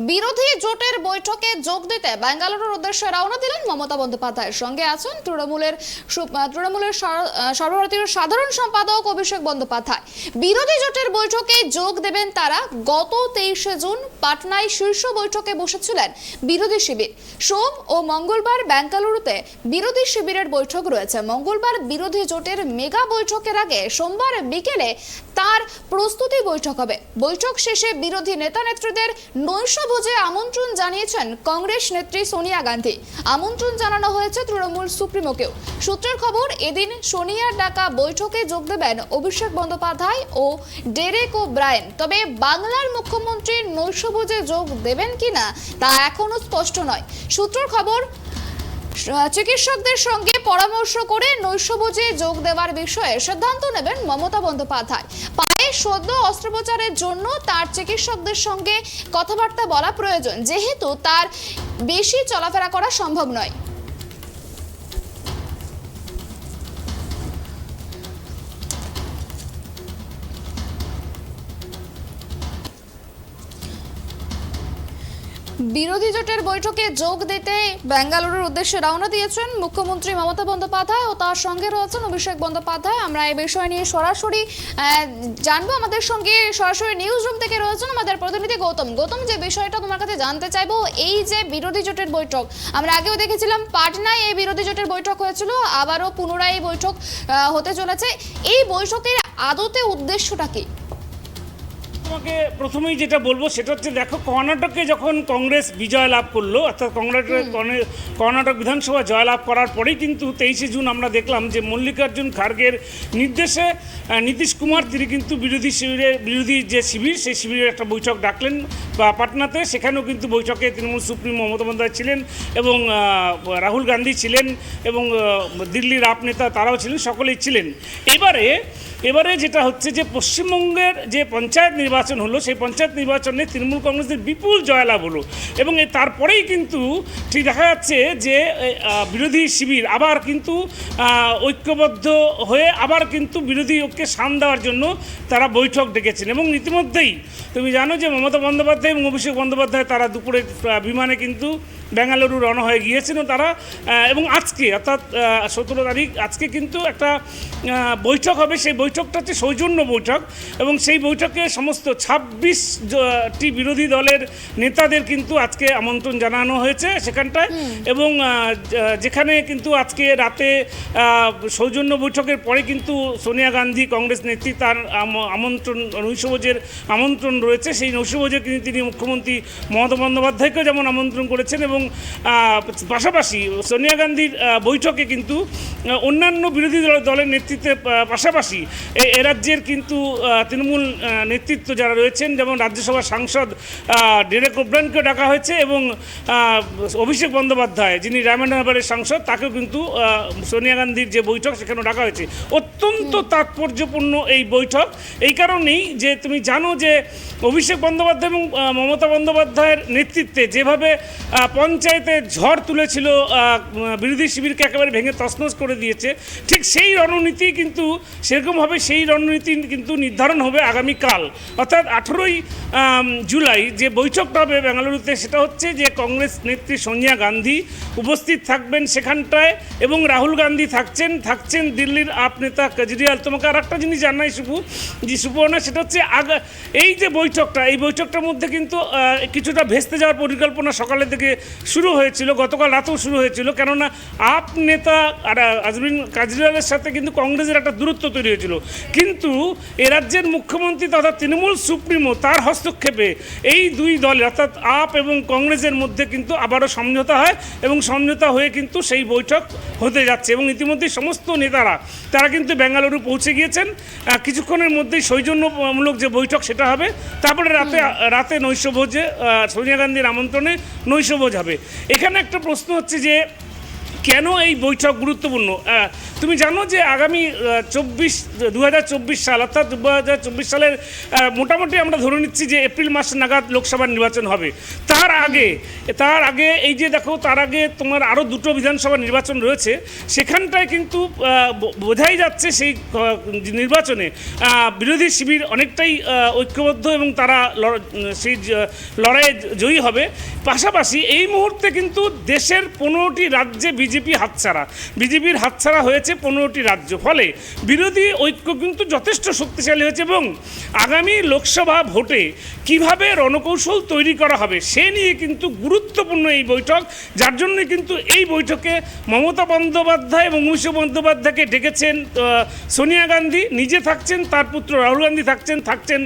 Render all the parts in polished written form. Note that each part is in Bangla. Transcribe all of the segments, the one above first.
বিরোধী জোটের বৈঠকে যোগ দিতে বেঙ্গালুরুর উদ্দেশ্যে রওনা দিলেন মমতা বন্দ্যোপাধ্যায়ের সঙ্গে আছেন তৃণমূলের সর্বভারতীয় সাধারণ সম্পাদক অভিষেক বন্দ্যোপাধ্যায়। বিরোধী জোটের বৈঠকে যোগ দেবেন তারা। গত 23শে জুন পাটনায় শীর্ষ বৈঠকে বসেছিলেন বিরোধী শিবির। সোম ও মঙ্গলবার বেঙ্গালুরুতে বিরোধী শিবিরের বৈঠক রয়েছে। মঙ্গলবার বিরোধী জোটের মেগা বৈঠকের আগে সোমবার বিকেলে তার প্রস্তুতি বৈঠক হবে। বৈঠক শেষে বিরোধী নেতা নেত্রীদের নৈশভোজে আমন্ত্রণ জানিয়েছেন কংগ্রেস নেত্রী সোনিয়া গান্ধী। আমন্ত্রণ জানানো হয়েছে তৃণমূল সুপ্রিমোকেও। সূত্রের খবর, এদিন সোনিয়ার ডাকা বৈঠকে যোগ দেবেন অভিষেক বন্দ্যোপাধ্যায় ও ডেরেক ও ব্রায়েন। তবে বাংলার মুখ্যমন্ত্রী নৈশভোজে যোগ দেবেন কিনা তা এখনো স্পষ্ট নয়। সূত্রের খবর, চিকিৎসকদের সঙ্গে পরামর্শ করে নৈশভোজে যোগ দেওয়ার বিষয়ে সিদ্ধান্ত নেবেন মমতা বন্দ্যোপাধ্যায়। পায়ে সদ্য অস্ত্রোপচারের জন্য তার চিকিৎসকদের সঙ্গে কথাবার্তা বলা প্রয়োজন, যেহেতু তার বেশি চলাফেরা করা সম্ভব নয়। বিরোধী জোটের বৈঠকে যোগ দিতে বেঙ্গালুরুর উদ্দেশ্যে রওনা দিয়েছেন মুখ্যমন্ত্রী মমতা বন্দ্যোপাধ্যায় ও তার সঙ্গে রয়েছেন অভিষেক বন্দ্যোপাধ্যায়। আমরা এই বিষয় নিয়ে সরাসরি জানবো। আমাদের সঙ্গে সরাসরি নিউজ রুম থেকে রয়েছেন আমাদের প্রতিনিধি গৌতম। গৌতম, যে বিষয়টা তোমার কাছে জানতে চাইবো, এই যে বিরোধী জোটের বৈঠক, আমরা আগেও দেখেছিলাম পাটনায় এই বিরোধী জোটের বৈঠক হয়েছিল, আবারও পুনরায় এই বৈঠক হতে চলেছে। এই বৈঠকের আদতে উদ্দেশ্যটা কি? তোমাকে প্রথমেই যেটা বলবো সেটা হচ্ছে, দেখো, কর্ণাটকে যখন কংগ্রেস বিজয় লাভ করলো, অর্থাৎ কর্ণাটক বিধানসভা জয়লাভ করার পরেই কিন্তু 23শে জুন আমরা দেখলাম যে মল্লিকার্জুন খার্গের নির্দেশে নীতিশ কুমার তিনি কিন্তু বিরোধী যে শিবির, সেই শিবিরের একটা বৈঠক ডাকলেন পাটনাতে। সেখানেও কিন্তু বৈঠকে তৃণমূল সুপ্রিমো মমতা বন্দ্যোপাধ্যায় ছিলেন এবং রাহুল গান্ধী ছিলেন এবং দিল্লির আপ নেতা তারাও ছিলেন, সকলেই ছিলেন। এবারে যেটা হচ্ছে যে পশ্চিমবঙ্গের যে পঞ্চায়েত নির্বাচন হলো, সেই পঞ্চায়েত নির্বাচনে তৃণমূল কংগ্রেসের বিপুল জয়লাভ হলো এবং তারপরেই কিন্তু ঠিক দেখা যাচ্ছে যে বিরোধী শিবির আবার কিন্তু ঐক্যবদ্ধ হয়ে আবার কিন্তু বিরোধী ঐক্যকে শান দেওয়ার জন্য তারা বৈঠক ডেকেছেন। এবং ইতিমধ্যেই তুমি জানো যে মমতা বন্দ্যোপাধ্যায় এবং অভিষেক বন্দ্যোপাধ্যায় তারা দুপুরে বিমানে কিন্তু বেঙ্গালুরু রওনা হয়ে গিয়েছিল তারা। এবং আজকে অর্থাৎ 17 তারিখ আজকে কিন্তু একটা বৈঠক হবে। সেই বৈঠকটা হচ্ছে সৌজন্য বৈঠক এবং সেই বৈঠকে সমস্ত 26টি বিরোধী দলের নেতাদের কিন্তু আজকে আমন্ত্রণ জানানো হয়েছে সেখানটায়। এবং যেখানে কিন্তু আজকে রাতে সৌজন্য বৈঠকের পরে কিন্তু সোনিয়া গান্ধী কংগ্রেস নেত্রী তার আমন্ত্রণ, নৈশভোজের আমন্ত্রণ রয়েছে। সেই নৈশভোজে তিনি মুখ্যমন্ত্রী মমতা বন্দ্যোপাধ্যায়কেও যেমন আমন্ত্রণ করেছেন এবং পাশাপাশি সোনিয়া গান্ধীর বৈঠকে কিন্তু অন্যান্য বিরোধী দলের নেতৃত্বের পাশাপাশি এ রাজ্যের কিন্তু তৃণমূল নেতৃত্ব যারা রয়েছেন, যেমন রাজ্যসভার সাংসদ ডেরেক ও ব্রায়েনকেও ডাকা হয়েছে এবং অভিষেক বন্দ্যোপাধ্যায় যিনি রায়মানহাবারের সাংসদ, তাকেও কিন্তু সোনিয়া গান্ধীর যে বৈঠক সেখানেও ডাকা হয়েছে। অত্যন্ত তাৎপর্যপূর্ণ এই বৈঠক এই কারণেই যে তুমি জানো যে অভিষেক বন্দ্যোপাধ্যায় এবং মমতা বন্দ্যোপাধ্যায়ের নেতৃত্বে যেভাবে পঞ্চায়েতে ঝড় তুলেছিল, বিরোধী শিবিরকে একেবারে ভেঙে তছনছ করে দিয়েছে, ঠিক সেই রণনীতি কিন্তু সেরকমভাবে সেই রণনীতি কিন্তু নির্ধারণ হবে আগামীকাল, অর্থাৎ 18ই জুলাই যে বৈঠকটা হবে বেঙ্গালুরুতে। সেটা হচ্ছে যে কংগ্রেস নেত্রী সোনিয়া গান্ধী উপস্থিত থাকবেন সেখানটায় এবং রাহুল গান্ধী থাকছেন দিল্লির আপ নেতা কেজরিওয়াল। তোমাকে আর একটা জিনিস জানাই সুপর্ণা, সেটা হচ্ছে এই যে বৈঠকটা, এই বৈঠকটার মধ্যে কিন্তু কিছুটা ভেস্তে যাওয়ার পরিকল্পনা সকালের দিকে শুরু হয়েছিল, গতকাল রাতেও শুরু হয়েছিল। কেননা আপ নেতা অরবিন্দ কেজরিওয়ালের সাথে কিন্তু কংগ্রেসের একটা দূরত্ব তৈরি হয়েছিল, কিন্তু এ রাজ্যের মুখ্যমন্ত্রী তথা তৃণমূল সুপ্রিমো তার হস্তক্ষেপে এই দুই দল অর্থাৎ আপ এবং কংগ্রেসের মধ্যে কিন্তু আবারও সমঝোতা হয় এবং সমঝোতা হয়ে কিন্তু সেই বৈঠক হতে যাচ্ছে। এবং ইতিমধ্যেই সমস্ত নেতারা তারা কিন্তু বেঙ্গালুরু পৌঁছে গিয়েছেন। কিছুক্ষণের মধ্যেই সৌজন্যমূলক যে বৈঠক সেটা হবে, তারপরে রাতে নৈশভোজে সোনিয়া গান্ধীর আমন্ত্রণে নৈশভোজ হবে। এখানে একটা প্রশ্ন হচ্ছে যে কেন এই বৈঠক গুরুত্বপূর্ণ? তুমি জানো যে আগামী 2024 সাল অর্থাৎ 2024 সালের মোটামুটি আমরা ধরে নিচ্ছি যে এপ্রিল মাস নাগাদ লোকসভা নির্বাচন হবে। তার আগে এই যে দেখো, তার আগে তোমার আরও দুটো বিধানসভা নির্বাচন রয়েছে। সেখানটায় কিন্তু বোঝাই যাচ্ছে সেই নির্বাচনে বিরোধী শিবির অনেকটাই ঐক্যবদ্ধ এবং তারা সেই লড়াইয়ে জয়ী হবে। পাশাপাশি এই মুহূর্তে কিন্তু দেশের 15টি রাজ্যে বিজেপির হাতছাড়া হয়েছে 15টি রাজ্য। ফলে বিরোধী ঐক্য কিন্তু যথেষ্ট শক্তিশালী হয়েছে এবং আগামী লোকসভা ভোটে কিভাবে রণকৌশল তৈরি করা হবে সে নিয়ে কিন্তু গুরুত্বপূর্ণ এই বৈঠক। যার জন্য কিন্তু এই বৈঠকে মমতা বন্দ্যোপাধ্যায় এবং অভিষেক বন্দ্যোপাধ্যায়কে ডেকেছেন সোনিয়া গান্ধী নিজে থাকছেন, তার পুত্র রাহুল গান্ধী থাকছেন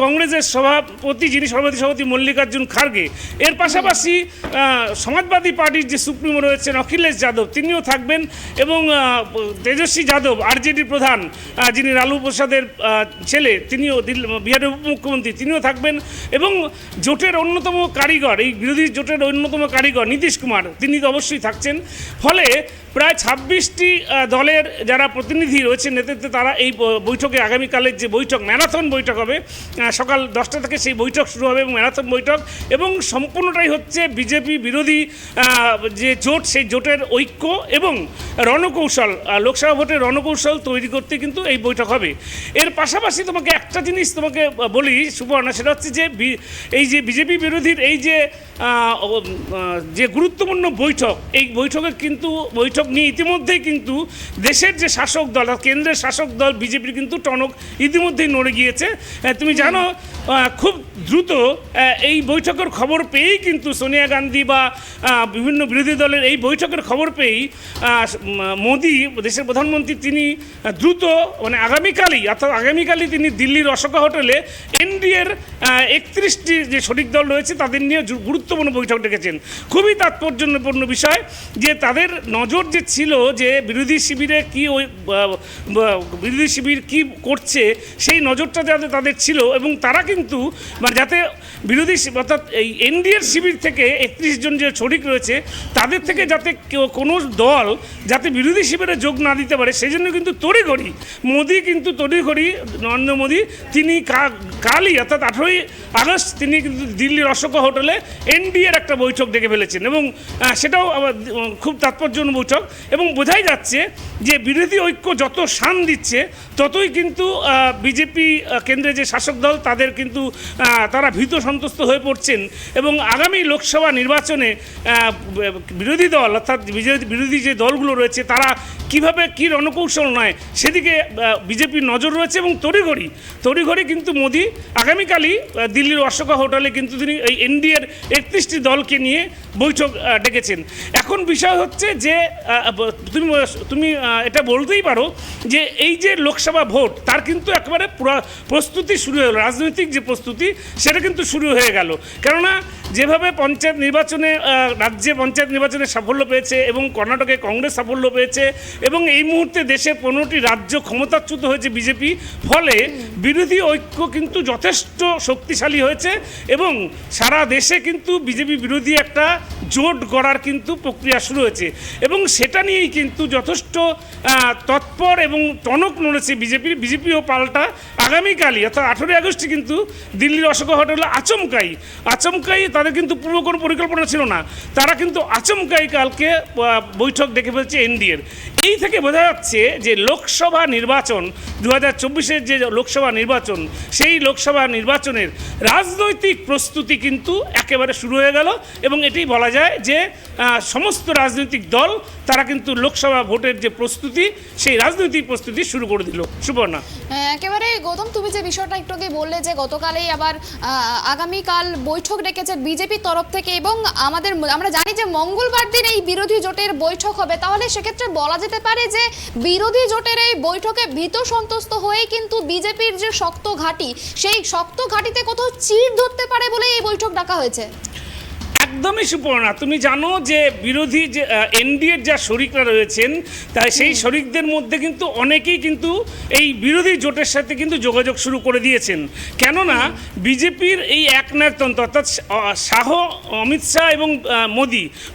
কংগ্রেসের সভাপতি যিনি সভাপতি মল্লিকার্জুন খার্গে। এর পাশাপাশি সমাজবাদী পার্টির যে সুপ্রিমো রয়েছেন অখিলেশ যাদব তিনিও থাকবেন এবং তেজস্বী যাদব আরজেডির প্রধান যিনি লালু প্রসাদের ছেলে তিনিও বিহারের উপমুখ্যমন্ত্রী তিনিও থাকবেন এবং জোটের অন্যতম কারিগর, এই বিরোধী জোটের অন্যতম কারিগর নীতিশ কুমার তিনি তো অবশ্যই থাকছেন। ফলে প্রায় 26টি দলের যারা প্রতিনিধি রয়েছে নেতৃত্বে তারা এই বৈঠকে আগামীকালের যে বৈঠক ম্যারাথন বৈঠক হবে সকাল 10টা থেকে সেই বৈঠক শুরু হবে এবং ম্যারাথন বৈঠক এবং সম্পূর্ণটাই হচ্ছে বিজেপি বিরোধী যে জোট সেই জোটের ঐক্য এবং রণকৌশল লোকসভা ভোটের রণকৌশল তৈরি করতে কিন্তু এই বৈঠক হবে। এর পাশাপাশি তোমাকে একটা জিনিস বলি সুবর্ণা, সেটা হচ্ছে যে এই যে বিজেপি বিরোধীর এই যে গুরুত্বপূর্ণ বৈঠক, এই বৈঠকে কিন্তু বৈঠক নিয়ে ইতিমধ্যেই কিন্তু দেশের যে শাসক দল কেন্দ্রের শাসক দল বিজেপির কিন্তু টনক ইতিমধ্যেই নড়ে গিয়েছে। তুমি জানো খুব দ্রুত এই বৈঠকের খবর পেয়েই কিন্তু সোনিয়া গান্ধী বা বিভিন্ন বিরোধী দলের এই বৈঠকের খবর পেয়েই মোদি দেশের প্রধানমন্ত্রী তিনি দ্রুত আগামীকালই তিনি দিল্লির অশোকা হোটেলে এনডিএর 31টি যে শরিক দল রয়েছে তাদের নিয়ে গুরুত্বপূর্ণ বৈঠক ডেকেছেন। খুবই তাৎপর্যপূর্ণ বিষয় যে তাদের নজর যে ছিল যে বিরোধী শিবির কি করছে সেই নজরটা যাতে তাদের ছিল এবং তারা কিন্তু যাতে বিরোধী অর্থাৎ এই এনডিএর শিবির থেকে 31 জন যে শরিক রয়েছে তাদের থেকে যাতে কোনো দল যাতে বিরোধী শিবিরে যোগ না দিতে পারে সেই জন্য কিন্তু তড়িঘড়ি নরেন্দ্র মোদী তিনি কালই অর্থাৎ 18ই আগস্ট তিনি কিন্তু দিল্লির অশোকা হোটেলে এনডিএর একটা বৈঠক ডেকে ফেলেছেন এবং সেটাও খুব তাৎপর্যপূর্ণ বৈঠক এবং বোঝাই যাচ্ছে যে বিরোধী ঐক্য যত শান দিচ্ছে ততই কিন্তু বিজেপি কেন্দ্রে যে শাসক দল তাদের কিন্তু তারা ভীত সন্ত্রস্ত হয়ে পড়ছেন এবং আগামী লোকসভা নির্বাচনে বিরোধী দল অর্থাৎ বিরোধী যে দলগুলো রয়েছে তারা কিভাবে কি রণকৌশল নয় সেদিকে বিজেপির নজর রয়েছে এবং তড়িঘড়ি কিন্তু মোদি আগামীকালই দিল্লির অশোকা হোটেলে কিন্তু তিনি এই এনডিএর 31টি দলকে নিয়ে বৈঠক ডেকেছেন। এখন বিষয় হচ্ছে যে তুমি এটা বলতেই পারো যে এই যে লোকসভা ভোট তার কিন্তু একেবারে প্রস্তুতি শুরু হয়ে গেল, রাজনৈতিক যে প্রস্তুতি সেটা কিন্তু শুরু হয়ে গেল। কেননা যেভাবে রাজ্যে পঞ্চায়েত নির্বাচনে সাফল্য পেয়েছে এবং কর্ণাটকে কংগ্রেস সাফল্য পেয়েছে এবং এই মুহূর্তে দেশে 15টি রাজ্য ক্ষমতাচ্যুত হয়েছে বিজেপি, ফলে বিরোধী ঐক্য কিন্তু যথেষ্ট শক্তিশালী হয়েছে এবং সারা দেশে কিন্তু বিজেপি বিরোধী একটা জোট গড়ার কিন্তু প্রক্রিয়া শুরু হয়েছে এবং সেটা নিয়েই কিন্তু যথেষ্ট তৎপর এবং টনক নড়েছে বিজেপিও পাল্টা আগামীকালই অর্থাৎ 18ই আগস্টে কিন্তু দিল্লির অশোকা হোটেলে আচমকাই তাদের কিন্তু পূর্ব কোনো পরিকল্পনা ছিল না, তারা কিন্তু আচমকাই কালকে বৈঠক ডেকে ফেলছে এনডিএর। এই থেকে বোঝা যাচ্ছে যে লোকসভা নির্বাচন 2024-এর যে লোকসভা নির্বাচন সেই লোকসভা নির্বাচনের রাজনৈতিক প্রস্তুতি কিন্তু একেবারে শুরু হয়ে গেল এবং এটাই বলা যায় যে সমস্ত রাজনৈতিক দল তারা কিন্তু লোকসভা ভোটের যে প্রস্তুতি সেই রাজনৈতিক প্রস্তুতি শুরু করে দিল। সুবর্ণা, একেবারে গৌতম তুমি যে বিষয়টা একটু আগে বললে যে গতকালই আবার আগামীকাল বৈঠক ডেকেছে বিজেপির তরফ থেকে এবং আমরা জানি যে মঙ্গলবার দিন এই বিরোধী জোটের বৈঠক হবে, তাহলে সেক্ষেত্রে বলা যেতে পারে যে বিরোধী জোটের এই বৈঠকে ভীত সন্ত্রস্ত হয়ে কিন্তু বিজেপির যে শক্ত ঘাঁটি সেই শক্ত ঘাঁটিতে কোথাও চিড় ধরতে পারে বলে এই বৈঠক ডাকা হয়েছে। একদমই সুপর্ণা, তুমি জানো যে বিরোধী যে এনডিএর যা শরিকরা রয়েছেন, তাই সেই শরিকদের মধ্যে কিন্তু অনেকেই কিন্তু এই বিরোধী জোটের সাথে কিন্তু যোগাযোগ শুরু করে দিয়েছেন। কেননা বিজেপির এই একনায়কতন্ত্র, অর্থাৎ শাহ অমিত শাহ এবং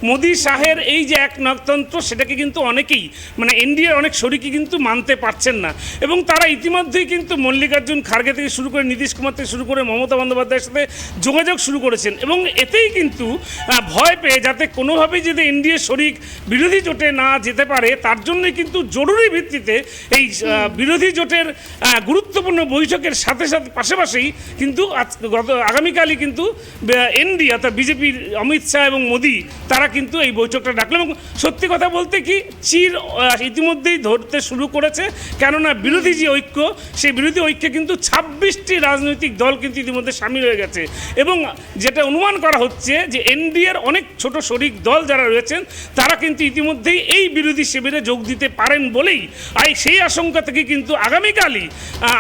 মোদি শাহের এই যে একনায়কতন্ত্র, সেটাকে কিন্তু অনেকেই মানে এনডিএর অনেক শরিকই কিন্তু মানতে পারছেন না, এবং তারা ইতিমধ্যেই কিন্তু মল্লিকার্জুন খার্গে থেকে শুরু করে নীতিশ কুমার থেকে শুরু করে মমতা বন্দ্যোপাধ্যায়ের সাথে যোগাযোগ শুরু করেছেন, এবং এতেই কিন্তু ভয় পেয়ে যাতে কোনোভাবেই যদি এনডিএ শরিক বিরোধী জোটে না যেতে পারে, তার জন্যই কিন্তু জরুরি ভিত্তিতে এই বিরোধী জোটের গুরুত্বপূর্ণ বৈঠকের সাথে সাথে পাশাপাশি কিন্তু আগামীকালই কিন্তু এনডি অর্থাৎ বিজেপির অমিত শাহ এবং মোদি তারা কিন্তু এই বৈঠকটা ডাকলো, এবং সত্যি কথা বলতে কি চির ইতিমধ্যেই ধরতে শুরু করেছে। কেননা বিরোধী যে ঐক্য, সেই বিরোধী ঐক্যে কিন্তু 26টি রাজনৈতিক দল কিন্তু ইতিমধ্যে সামিল হয়ে গেছে, এবং যেটা অনুমান করা হচ্ছে যে এনডিএর অনেক ছোট শরিক দল যারা রয়েছেন তারা কিন্তু ইতিমধ্যেই এই বিরোধী শিবিরে যোগ দিতে পারেন বলেই সেই আশঙ্কা থেকে কিন্তু আগামীকালই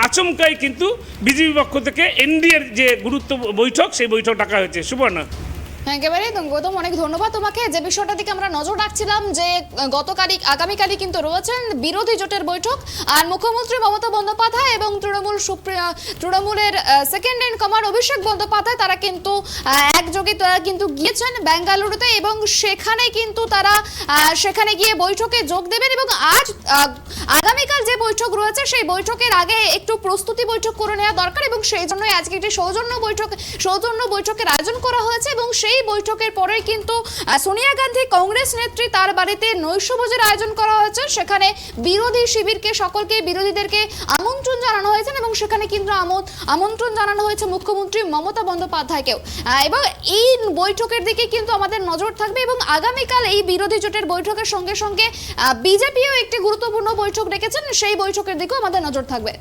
আচমকাই কিন্তু বিজেপি পক্ষ থেকে এনডিএর যে গুরুত্ব বৈঠক, সেই বৈঠক ডাকা হয়েছে। সুবর্ণা, একেবারে গৌতম, অনেক ধন্যবাদ তোমাকে। যে বিষয়টা দিকে আমরা নজর রাখছিলাম যে আগামীকালই কিন্তু রয়েছেন বিরোধী জোটের বৈঠক, আর মুখ্যমন্ত্রী মমতা বন্দ্যোপাধ্যায় এবং তৃণমূলের second in command Abhishek Bandyopadhyay তারা কিন্তু একযোগে কিন্তু গিয়েছেন বেঙ্গালুরুতে, এবং সেখানে কিন্তু তারা সেখানে গিয়ে বৈঠকে যোগ দেবেন, এবং আজ আগামীকাল যে বৈঠক রয়েছে সেই বৈঠকের আগে একটু প্রস্তুতি বৈঠক করে নেওয়া দরকার, এবং সেই জন্যই আজকে একটি সৌজন্য বৈঠকের আয়োজন করা হয়েছে। এবং সেই বৈঠকের পরে কিন্তু সোনিয়া গান্ধী কংগ্রেস নেত্রী তার বাড়িতে নৈশভোজের আয়োজন করা হয়েছে, সেখানে বিরোধী শিবিরকে সকলকে বিরোধীদেরকে আমন্ত্রণ জানানো হয়েছে, এবং সেখানে কিন্তু আমন্ত্রণ জানানো হয়েছে মুখ্যমন্ত্রী মমতা বন্দ্যোপাধ্যায়কেও। এবং এই বৈঠকের দিকে কিন্তু আমাদের নজর থাকবে, এবং আগামীকাল এই বিরোধী জোটের বৈঠকের সঙ্গে সঙ্গে বিজেপিও একটি গুরুত্বপূর্ণ বৈঠক ডেকেছেন, সেই বৈঠকের দিকেও আমাদের নজর থাকবে।